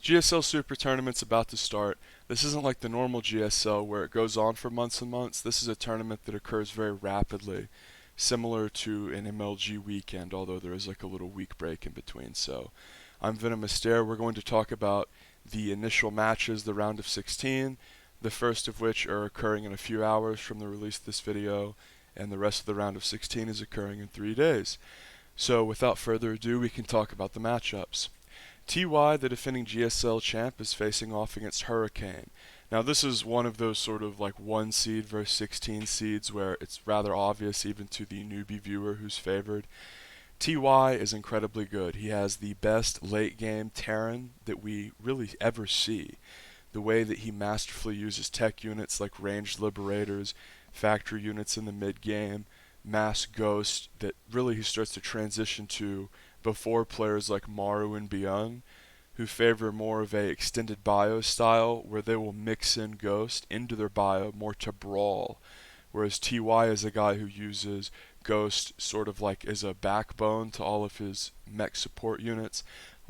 GSL Super Tournament's about to start. This isn't like the normal GSL where it goes on for months and months. This is a tournament that occurs very rapidly, similar to an MLG weekend, although there is like a little week break in between. So, I'm VenomousStare. We're going to talk about the initial matches, the round of 16, the first of which are occurring in a few hours from the release of this video, and the rest of the round of 16 is occurring in 3 days. So, without further ado, we can talk about the matchups. TY, the defending GSL champ, is facing off against Hurricane. Now, this is one of those sort of like 1 seed versus 16 seeds where it's rather obvious even to the newbie viewer who's favored. TY is incredibly good. He has the best late game Terran that we really ever see. The way that he masterfully uses tech units like ranged liberators, factory units in the mid game, mass ghost that really he starts to transition to before players like Maru and Beyond, who favor more of a extended bio style where they will mix in Ghost into their bio more to brawl, whereas TY is a guy who uses Ghost sort of like as a backbone to all of his mech support units.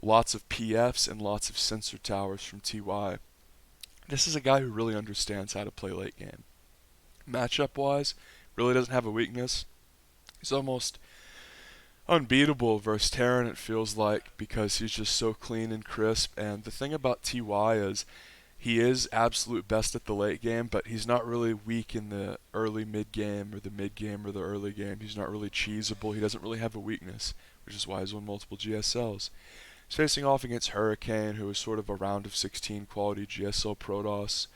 Lots of PFs and lots of sensor towers from TY. This is a guy who really understands how to play late game. Matchup wise, really doesn't have a weakness. He's almost unbeatable versus Terran, it feels like, because he's just so clean and crisp. And the thing about TY is he is absolute best at the late game, but he's not really weak in the early mid game or the mid game or the early game. He's not really cheesable. He doesn't really have a weakness, which is why he's won multiple GSLs. He's facing off against Hurricane, who is sort of a round of 16 quality GSL Protoss,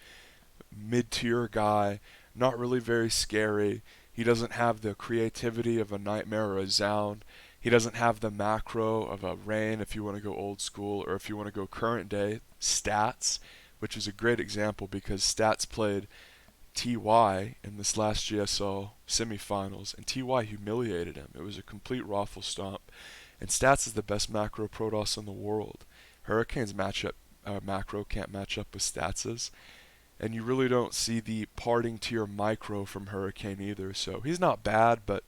mid-tier guy, not really very scary. He doesn't have the creativity of a Nightmare or a Zound. He doesn't have the macro of a Rain if you want to go old school, or if you want to go current day, Stats, which is a great example because Stats played TY in this last GSL semifinals, and TY humiliated him. It was a complete raffle stomp, and Stats is the best macro Protoss in the world. Hurricane's macro can't match up with Stats's, and you really don't see the parting tier micro from Hurricane either. So he's not bad, but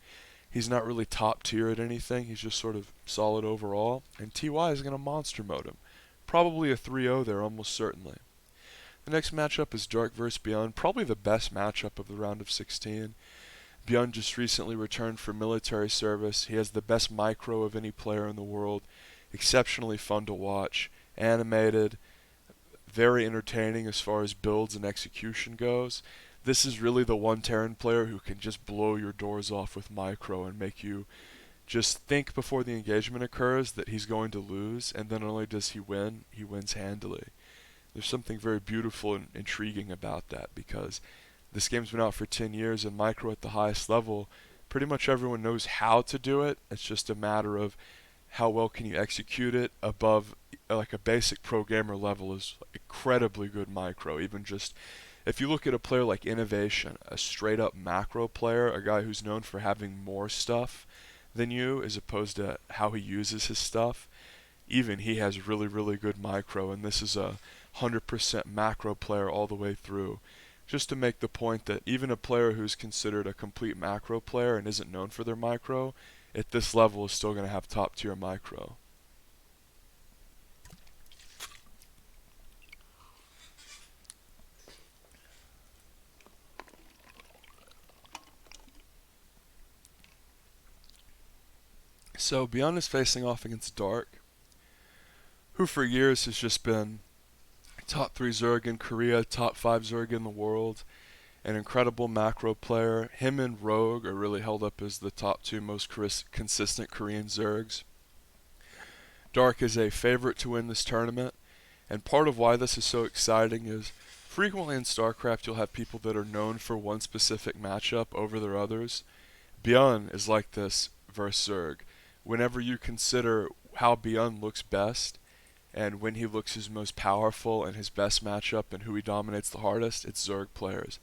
he's not really top tier at anything. He's just sort of solid overall. And TY is going to monster mode him. Probably a 3-0 there, almost certainly. The next matchup is Dark vs. Beyond, probably the best matchup of the round of 16. Beyond just recently returned from military service. He has the best micro of any player in the world. Exceptionally fun to watch. Animated. Very entertaining as far as builds and execution goes. This is really the one Terran player who can just blow your doors off with micro and make you just think before the engagement occurs that he's going to lose, and then not only does he win, he wins handily. There's something very beautiful and intriguing about that because this game's been out for 10 years and micro at the highest level, pretty much everyone knows how to do it. It's just a matter of how well can you execute it above like a basic pro gamer level is incredibly good micro. Even just if you look at a player like Innovation, a straight up macro player, a guy who's known for having more stuff than you as opposed to how he uses his stuff, even he has really, really good micro, and this is a 100% macro player all the way through. Just to make the point that even a player who's considered a complete macro player and isn't known for their micro, at this level is still going to have top tier micro. So Beyond is facing off against Dark, who for years has just been top 3 Zerg in Korea, top 5 Zerg in the world, an incredible macro player. Him and Rogue are really held up as the top 2 most consistent Korean Zergs. Dark is a favorite to win this tournament, and part of why this is so exciting is frequently in Starcraft you'll have people that are known for one specific matchup over their others. Beyond is like this versus Zerg. Whenever you consider how Beyond looks best, and when he looks his most powerful and his best matchup and who he dominates the hardest, it's Zerg players.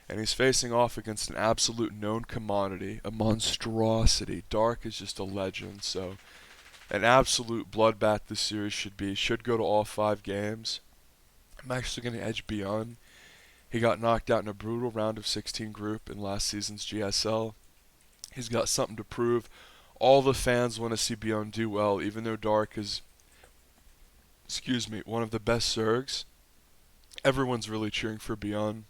And he's facing off against an absolute known commodity, a monstrosity. Dark is just a legend, so an absolute bloodbath this series should be. Should go to all 5 games. I'm actually going to edge Beyond. He got knocked out in a brutal round of 16 group in last season's GSL. He's got something to prove. All the fans want to see Beyond do well, even though Dark is excuse me, one of the best Zergs. Everyone's really cheering for Beyond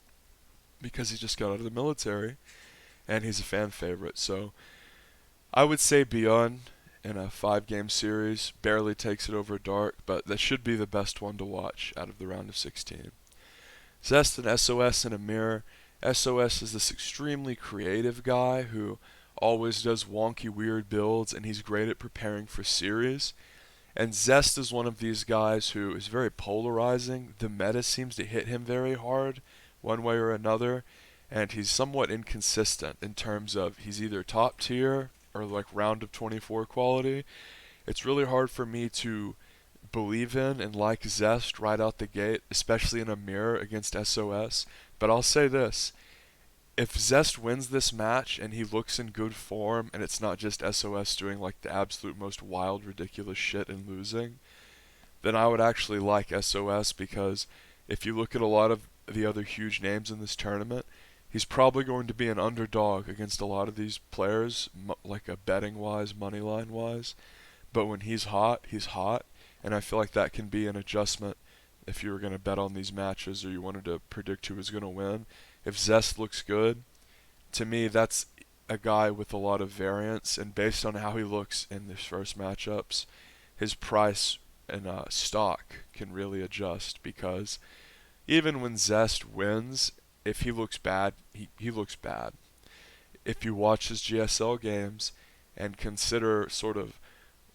because he just got out of the military and he's a fan favorite. So I would say Beyond in a 5 game series barely takes it over Dark, but that should be the best one to watch out of the round of 16. Zest and SOS in a mirror. SOS is this extremely creative guy who always does wonky, weird builds, and he's great at preparing for series. And Zest is one of these guys who is very polarizing. The meta seems to hit him very hard, one way or another, and he's somewhat inconsistent in terms of he's either top tier or like round of 24 quality. It's really hard for me to believe in and like Zest right out the gate, especially in a mirror against SOS. But I'll say this, if Zest wins this match and he looks in good form and it's not just SOS doing like the absolute most wild, ridiculous shit and losing, then I would actually like SOS because if you look at a lot of the other huge names in this tournament, he's probably going to be an underdog against a lot of these players, like a betting wise, money line wise. But when he's hot, and I feel like that can be an adjustment if you were going to bet on these matches or you wanted to predict who was going to win. If Zest looks good, to me that's a guy with a lot of variance, and based on how he looks in his first matchups, his price and stock can really adjust because even when Zest wins, if he looks bad, he looks bad. If you watch his GSL games and consider sort of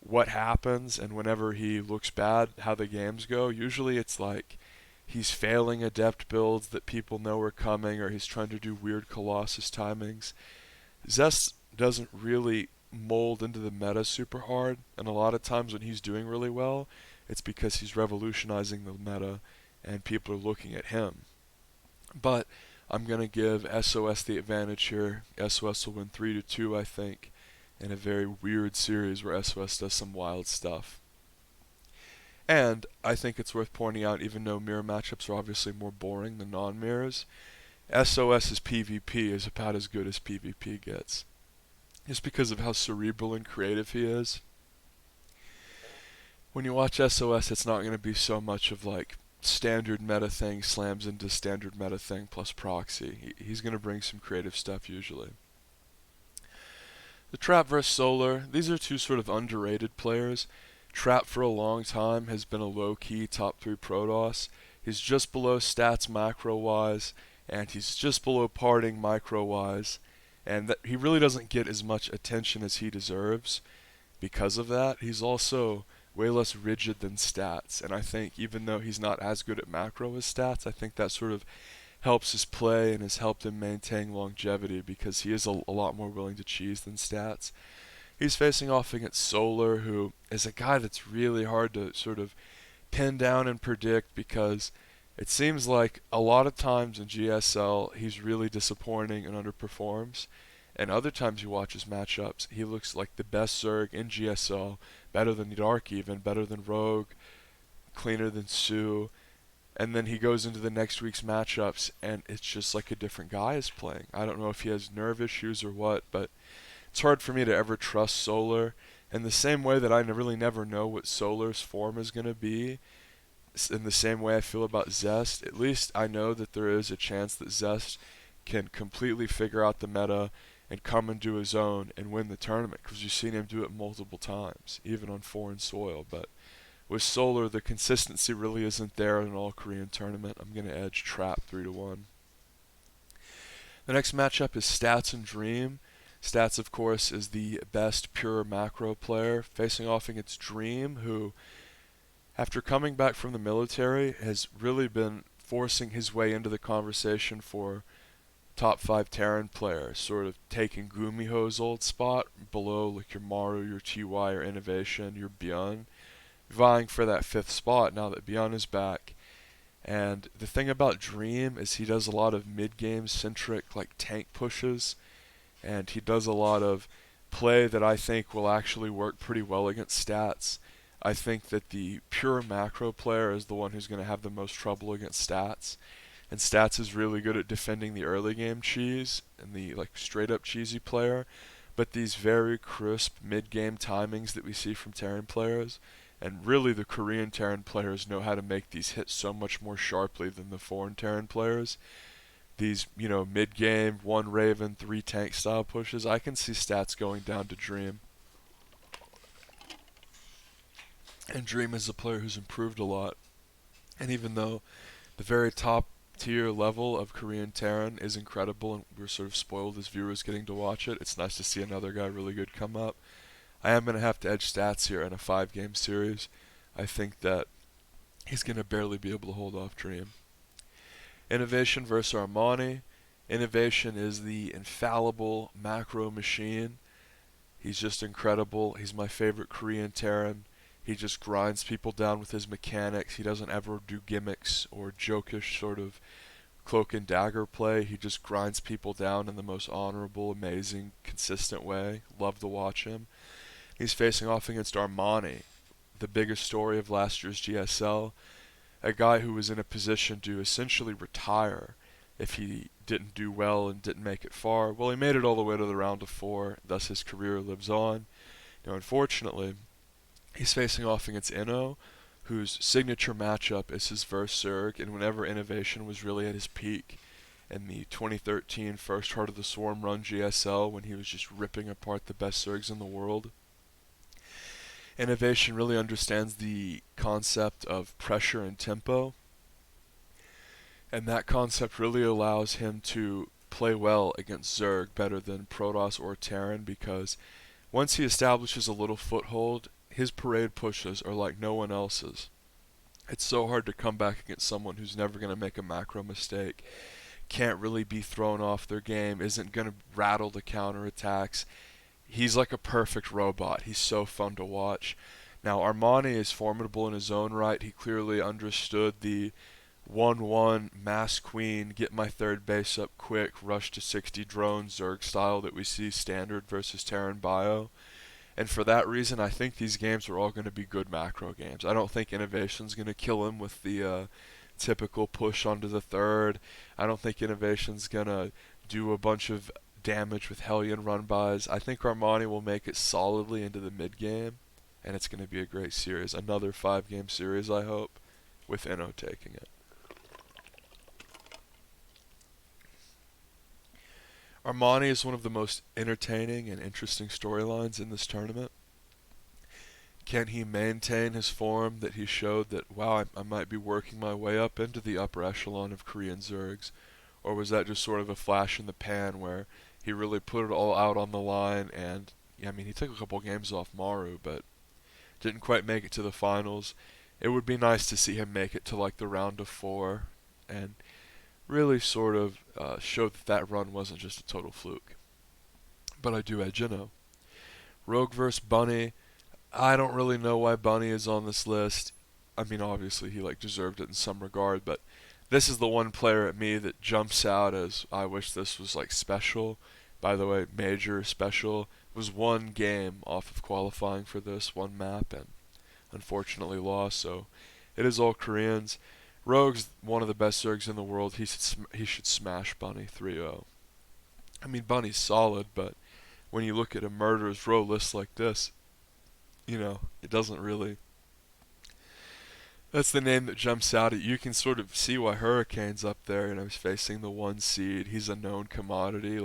what happens and whenever he looks bad, how the games go, usually it's like he's failing adept builds that people know are coming, or he's trying to do weird Colossus timings. Zest doesn't really mold into the meta super hard, and a lot of times when he's doing really well, it's because he's revolutionizing the meta and people are looking at him. But I'm going to give SOS the advantage here. SOS will win 3-2, I think, in a very weird series where SOS does some wild stuff. And I think it's worth pointing out, even though mirror matchups are obviously more boring than non-mirrors, SOS's PvP is about as good as PvP gets. Just because of how cerebral and creative he is. When you watch SOS, it's not going to be so much of like standard meta thing slams into standard meta thing plus proxy. He's going to bring some creative stuff usually. The Trap vs Solar, these are two sort of underrated players. Trap for a long time has been a low-key top 3 Protoss. He's just below stats macro-wise, and he's just below parting micro-wise, and that he really doesn't get as much attention as he deserves because of that. He's also way less rigid than stats, and I think even though he's not as good at macro as stats, I think that sort of helps his play and has helped him maintain longevity because he is a lot more willing to cheese than stats. He's facing off against Solar, who is a guy that's really hard to sort of pin down and predict because it seems like a lot of times in GSL he's really disappointing and underperforms, and other times you watch his matchups, he looks like the best Zerg in GSL, better than Dark even, better than Rogue, cleaner than Sue, and then he goes into the next week's matchups and it's just like a different guy is playing. I don't know if he has nerve issues or what, but it's hard for me to ever trust Solar. In the same way that I really never know what Solar's form is going to be, in the same way I feel about Zest, at least I know that there is a chance that Zest can completely figure out the meta and come and do his own and win the tournament, because you've seen him do it multiple times, even on foreign soil. But with Solar, the consistency really isn't there in an all-Korean tournament. I'm going to edge Trap 3-1. The next matchup is Stats and Dream. Stats, of course, is the best pure macro player, facing off against Dream, who, after coming back from the military, has really been forcing his way into the conversation for top 5 Terran player, sort of taking Gumiho's old spot below like your Maru, your TY, your Innovation, your Byun, vying for that 5th spot now that Byun is back. And the thing about Dream is he does a lot of mid-game centric like tank pushes, and he does a lot of play that I think will actually work pretty well against Stats. I think that the pure macro player is the one who's going to have the most trouble against Stats, and Stats is really good at defending the early game cheese and the like straight up cheesy player, but these very crisp mid game timings that we see from Terran players And really, the Korean Terran players know how to make these hit so much more sharply than the foreign Terran players. These, mid-game, one Raven, three tank style pushes, I can see stats going down to Dream. And Dream is a player who's improved a lot. And even though the very top tier level of Korean Terran is incredible and we're sort of spoiled as viewers getting to watch it, it's nice to see another guy really good come up. I am going to have to edge stats here in a 5-game series. I think that he's going to barely be able to hold off Dream. Innovation versus Armani. Innovation is the infallible macro machine. He's just incredible. He's my favorite Korean Terran. He just grinds people down with his mechanics. He doesn't ever do gimmicks or jokish sort of cloak and dagger play. He just grinds people down in the most honorable, amazing, consistent way. Love to watch him. He's facing off against Armani, the biggest story of last year's GSL, a guy who was in a position to essentially retire if he didn't do well and didn't make it far. Well, he made it all the way to the round of 4, thus his career lives on. Unfortunately, he's facing off against Inno, whose signature matchup is his verse Zerg, and whenever Innovation was really at his peak in the 2013 first Heart of the Swarm run GSL, when he was just ripping apart the best Zergs in the world. Innovation really understands the concept of pressure and tempo, and that concept really allows him to play well against Zerg better than Protoss or Terran, because once he establishes a little foothold, his parade pushes are like no one else's. It's so hard to come back against someone who's never going to make a macro mistake, can't really be thrown off their game, isn't going to rattle the counterattacks. He's like a perfect robot. He's so fun to watch. Now, Armani is formidable in his own right. He clearly understood the 1-1 mass queen, get my third base up quick, rush to 60 drones, Zerg style that we see standard versus Terran Bio. And for that reason, I think these games are all going to be good macro games. I don't think Innovation's going to kill him with the typical push onto the third. I don't think Innovation's going to do a bunch of damage with Hellion run-bys. I think Armani will make it solidly into the mid-game, and it's going to be a great series. Another 5-game series, I hope, with Inno taking it. Armani is one of the most entertaining and interesting storylines in this tournament. Can he maintain his form that he showed that, wow, I might be working my way up into the upper echelon of Korean Zergs? Or was that just sort of a flash in the pan where he really put it all out on the line and, he took a couple games off Maru, but didn't quite make it to the finals. It would be nice to see him make it to like the round of 4 and really sort of show that run wasn't just a total fluke. But I do add Geno. Rogue vs. Bunny. I don't really know why Bunny is on this list. Obviously he deserved it in some regard, but this is the one player at me that jumps out as I wish this was special. By the way, major special. It was one game off of qualifying for this, one map, and unfortunately lost, so it is all Koreans. Rogue's one of the best Zergs in the world. He should smash Bunny 3-0. Bunny's solid, but when you look at a Murderer's Row list like this, it doesn't really... That's the name that jumps out at you. You can sort of see why Hurricane's up there, he's facing the 1 seed. He's a known commodity.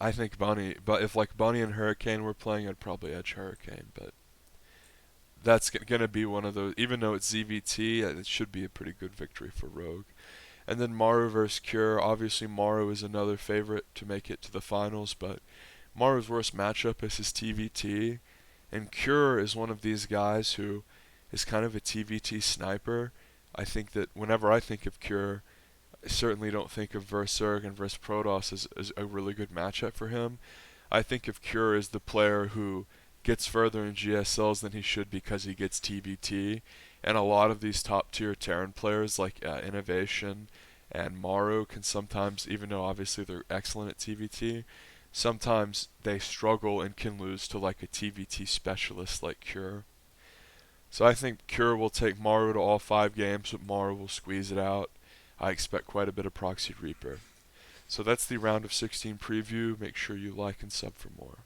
I think Bunny, but if Bunny and Hurricane were playing, I'd probably edge Hurricane, but that's going to be one of those, even though it's ZVT, it should be a pretty good victory for Rogue. And then Maru versus Cure. Obviously, Maru is another favorite to make it to the finals, but Maru's worst matchup is his TVT, and Cure is one of these guys who is kind of a TVT sniper. I think that whenever I think of Cure, I certainly don't think of Zerg and versus Protoss as a really good matchup for him. I think of Cure as the player who gets further in GSLs than he should because he gets TVT, and a lot of these top tier Terran players like Innovation and Maru can sometimes, even though obviously they're excellent at TVT, sometimes they struggle and can lose to a TVT specialist like Cure. So I think Cure will take Maru to all 5 games, but Maru will squeeze it out. I expect quite a bit of Proxy Reaper. So that's the round of 16 preview. Make sure you like and sub for more.